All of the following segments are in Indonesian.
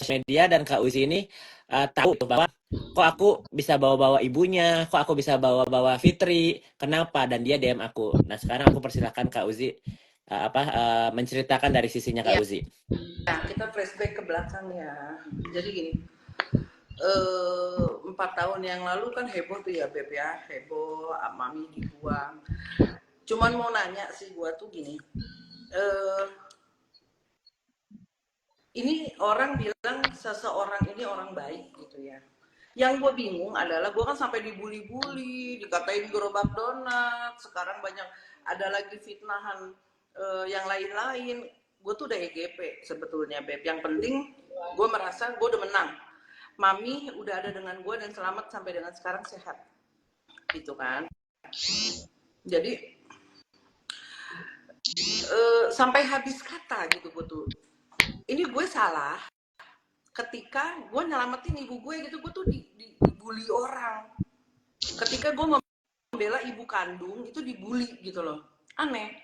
media dan Kak Uzi ini tahu bahwa kok aku bisa bawa-bawa ibunya, kok aku bisa bawa-bawa Fitri, kenapa? Dan dia DM aku. Nah sekarang aku persilahkan Kak Uzi menceritakan dari sisinya Kak Ya, Uzi. kita flashback ke belakang ya. Jadi gini, 4 tahun yang lalu kan heboh tuh ya Beb ya, heboh Mami dibuang. Cuman mau nanya sih gua tuh gini, eh, ini orang bilang seseorang ini orang baik gitu ya. Yang gue bingung adalah gue kan sampai dibully-bully, dikatain gerobak donat, sekarang banyak ada lagi fitnahan yang lain-lain. Gue tuh udah EGP sebetulnya Beb. Yang penting gue merasa gue udah menang. Mami udah ada dengan gue dan selamat sampai dengan sekarang sehat, gitu kan. Jadi sampai habis kata gitu gue tuh. Ini gue salah ketika gue nyelamatin ibu gue gitu, gue tuh dibully orang. Ketika gue membela ibu kandung itu dibully gitu loh, aneh.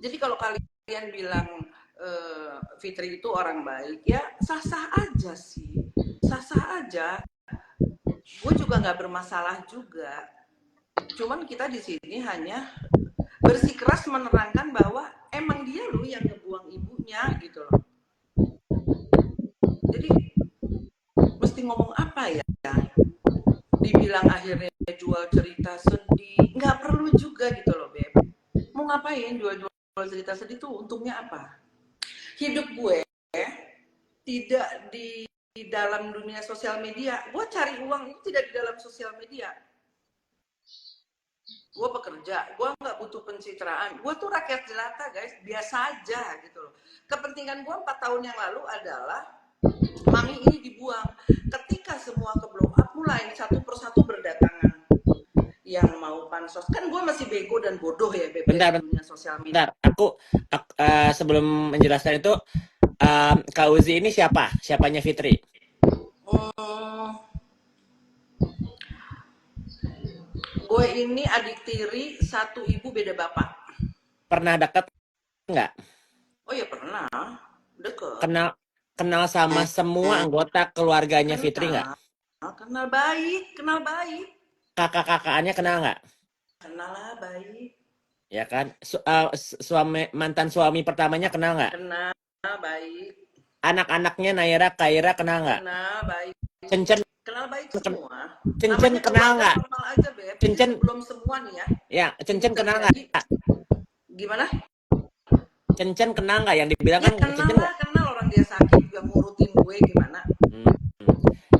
Jadi kalau kalian bilang Fitri itu orang baik, ya sah-sah aja sih, sah-sah aja. Gue juga nggak bermasalah juga. Cuman kita di sini hanya bersikeras menerangkan bahwa emang dia loh yang ngebuang ibunya gitu loh. Jadi mesti ngomong apa ya? Dibilang akhirnya jual cerita sedih, nggak perlu juga gitu loh Beb. Mau ngapain jual-jual cerita sedih tuh untungnya apa? Hidup gue tidak di dalam dunia sosial media. Gue cari uang itu tidak di dalam sosial media. Gue bekerja, gue nggak butuh pencitraan. Gue tuh rakyat jelata guys, biasa aja gitu loh. Kepentingan gue 4 tahun yang lalu adalah Mami ini dibuang. Ketika semua ke blow up, mulai satu persatu berdatangan yang mau pansos. Kan gue masih bego dan bodoh ya Beb Bentar, di dunia sosial media. bentar. Aku sebelum menjelaskan itu, Kak Uzi ini siapa? Siapanya Fitri? Gue ini adik tiri, satu ibu beda bapak. Pernah dekat nggak? Oh ya pernah, deket. Kenal kenal sama semua anggota keluarganya Fitri nggak? Kenal, kenal baik, kenal baik. Kakak-kakaknya kenal nggak? Kenal lah baik. Ya kan? Mantan suami pertamanya kenal nggak? Kenal baik. Anak-anaknya Naira, Kaira kenal nggak? Kenal baik. Cencen, Kenal baik semua. Cencen Namanya kenal keluarga nggak? normal aja Beb. Ini Cencen, sebelum semua nih ya. ya, Ini Cencen kenal nggak? terjadi. Gimana? Cencen kenal nggak? Yang dibilang Ya kan kenal Cencen lah, kenal orang dia sakit juga ngurutin gue gimana. Hmm.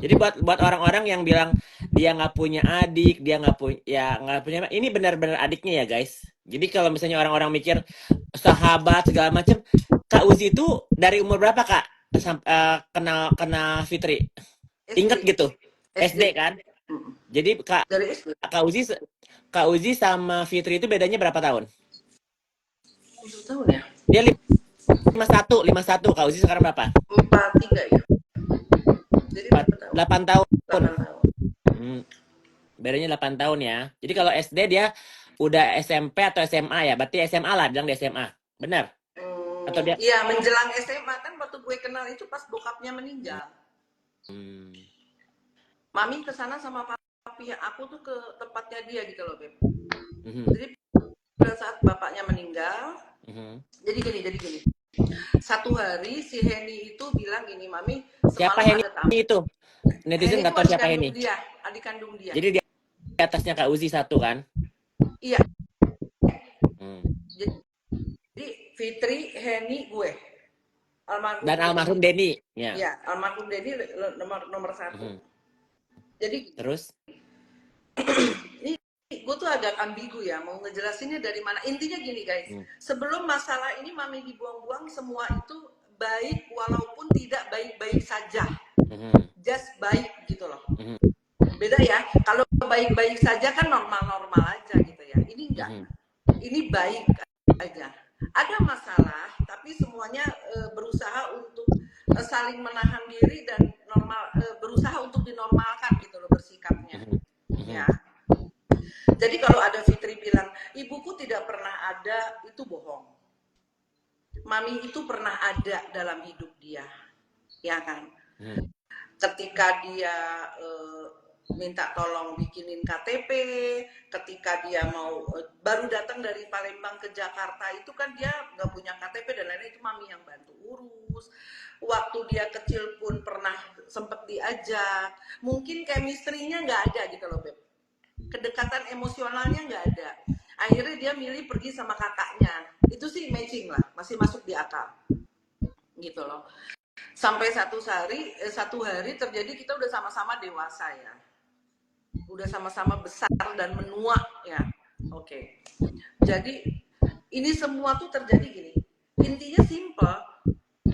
Jadi buat orang-orang yang bilang dia nggak punya adik, dia nggak punya, ini benar-benar adiknya ya guys. Jadi kalau misalnya orang-orang mikir sahabat segala macam, Kak Uzi itu dari umur berapa Kak kenal kenal Fitri? Ingat SD. gitu? SD kan? Jadi Dari SD. Kak Uzi sama Fitri itu bedanya berapa tahun? 7 tahun ya? Dia 51, Kak Uzi sekarang berapa? 43 ya? Jadi 8 tahun. 8 tahun. Bedanya 8 tahun ya. Jadi kalau SD dia udah SMP atau SMA ya? Berarti SMA lah, bilang di SMA. Benar? Atau dia? Iya, menjelang SMA kan waktu gue kenal itu pas bokapnya meninggal. Mami kesana sama papi aku tuh ke tempatnya dia gitu loh Beb. Jadi pada saat bapaknya meninggal, jadi gini. Satu hari si Heni itu bilang gini, Mami Siapa semalam Heni ada tamu. itu? Netizen Heni nggak itu tahu siapa Heni. adik kandung dia. Jadi di atasnya Kak Uzi satu kan? Iya. Jadi Fitri, Heni, gue. Dan almarhum Denny. Ya. Ya, almarhum Denny nomor 1. Jadi terus ini gue tuh agak ambigu ya mau ngejelasinnya dari mana. Intinya gini guys, sebelum masalah ini Mami dibuang-buang, semua itu baik walaupun tidak baik-baik saja. Just baik gitu loh. Beda ya, kalau baik-baik saja kan normal-normal aja gitu ya. Ini enggak. Ini baik aja. Ada masalah, tapi semuanya berusaha untuk saling menahan diri dan berusaha untuk dinormalkan gitu loh bersikapnya. Ya. Jadi kalau ada Fitri bilang, ibuku tidak pernah ada, itu bohong. Mami itu pernah ada dalam hidup dia. ya kan? Hmm. Ketika dia minta tolong bikinin KTP, ketika dia mau baru datang dari Palembang ke Jakarta itu kan dia nggak punya KTP dan lain-lain, itu mami yang bantu urus. Waktu dia kecil pun pernah sempet diajak, mungkin chemistry-nya nggak ada gitu loh Beb, kedekatan emosionalnya nggak ada. Akhirnya dia milih pergi sama kakaknya, itu sih matching lah, masih masuk di akal gitu loh. Sampai satu hari terjadi kita udah sama-sama dewasa ya, udah sama-sama besar dan menua ya. Oke. Jadi ini semua tuh terjadi gini. Intinya simple.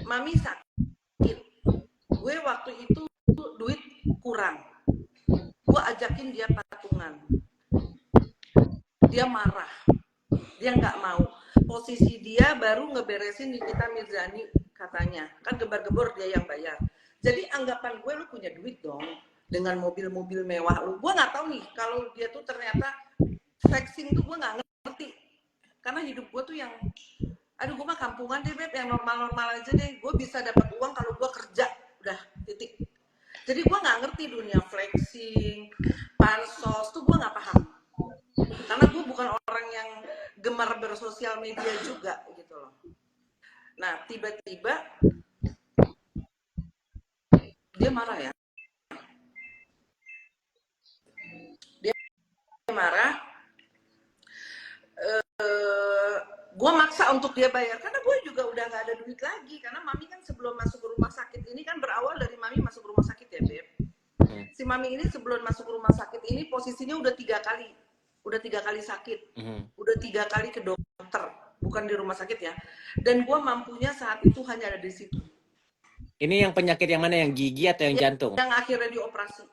Mami sakit. Gue waktu itu duit kurang. Gue ajakin dia patungan. Dia marah. Dia nggak mau. Posisi dia baru ngeberesin Nikita Mirzani katanya. Kan gebar-gebor dia yang bayar. Jadi anggapan gue, lu punya duit dong dengan mobil-mobil mewah lu. Gue nggak tahu nih kalau dia tuh ternyata flexing tuh gue nggak ngerti. Karena hidup gue tuh yang, aduh gue mah kampungan deh Beb, yang normal-normal aja deh. Gue bisa dapat uang kalau gue kerja, udah titik. Jadi gue nggak ngerti dunia flexing, pansos tuh gue nggak paham. Karena gue bukan orang yang gemar bersosial media juga gitu loh. Nah tiba-tiba dia marah ya. Dia marah. Gue maksa untuk dia bayar karena gue juga udah nggak ada duit lagi, karena mami kan sebelum masuk ke rumah sakit ini kan berawal dari mami masuk rumah sakit ya Beb. Si mami ini sebelum masuk rumah sakit ini posisinya udah 3 kali sakit, udah 3 kali ke dokter, bukan di rumah sakit ya. Dan gue mampunya saat itu hanya ada di situ. Ini yang penyakit yang mana, yang gigi atau yang jantung? Yang akhirnya dioperasi,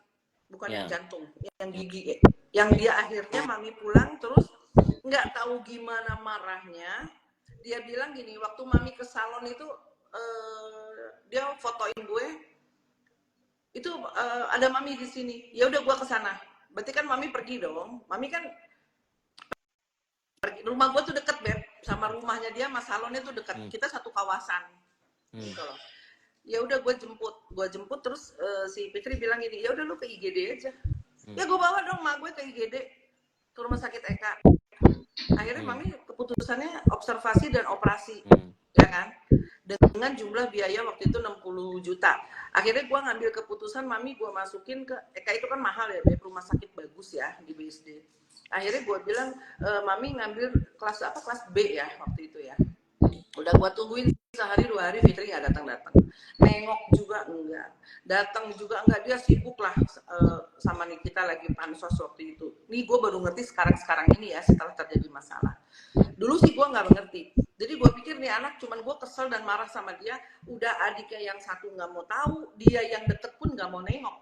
bukan Ya. yang jantung, yang gigi. Yang dia akhirnya mami pulang terus nggak tahu gimana marahnya. Dia bilang gini, waktu mami ke salon itu dia fotoin gue. Itu ada mami di sini. Ya udah gue kesana. Berarti kan mami pergi dong. Mami kan pergi. Rumah gue tuh deket Beb, sama rumahnya dia, mas salonnya tuh deket. Kita satu kawasan. Gitu loh. Ya udah gue jemput terus si Fitri bilang gini, ya udah lu ke IGD aja. Ya gue bawa dong mak gue ke IGD, ke rumah sakit Eka. Akhirnya mami keputusannya observasi dan operasi, ya kan, dengan jumlah biaya waktu itu 60 juta. Akhirnya gue ngambil keputusan, mami gue masukin ke Eka, itu kan mahal ya, rumah sakit bagus ya di BSD. Akhirnya gue bilang, mami ngambil kelas B ya waktu itu ya. Udah gue tungguin sehari 2 hari, Fitri nggak datang. Nengok juga enggak, datang juga enggak, dia sibuk lah sama Nikita lagi pansos waktu itu. Nih gue baru ngerti sekarang ini ya, setelah terjadi masalah. Dulu sih gue nggak mengerti. Jadi gue pikir nih anak, cuman gue kesel dan marah sama dia. Udah adiknya yang satu nggak mau tahu, dia yang deket pun nggak mau nengok.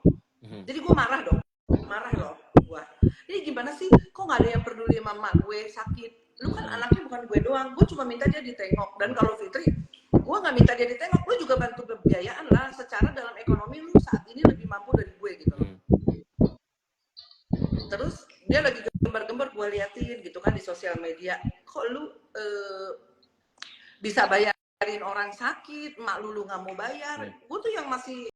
Jadi gue marah dong, marah loh gue. Ini gimana sih, kok nggak ada yang peduli sama mak gue sakit? Lu kan anaknya bukan gue doang, gue cuma minta dia ditengok. Dan kalau Fitri, gue nggak minta dia ditengok, lu juga bantu pembiayaan lah. Secara dalam ekonomi lu saat ini lebih mampu dari gue gitu loh. Terus dia lagi gembar-gembar, gue liatin gitu kan di sosial media, kok lu bisa bayarin orang sakit, mak lu nggak mau bayar. Gue tuh yang masih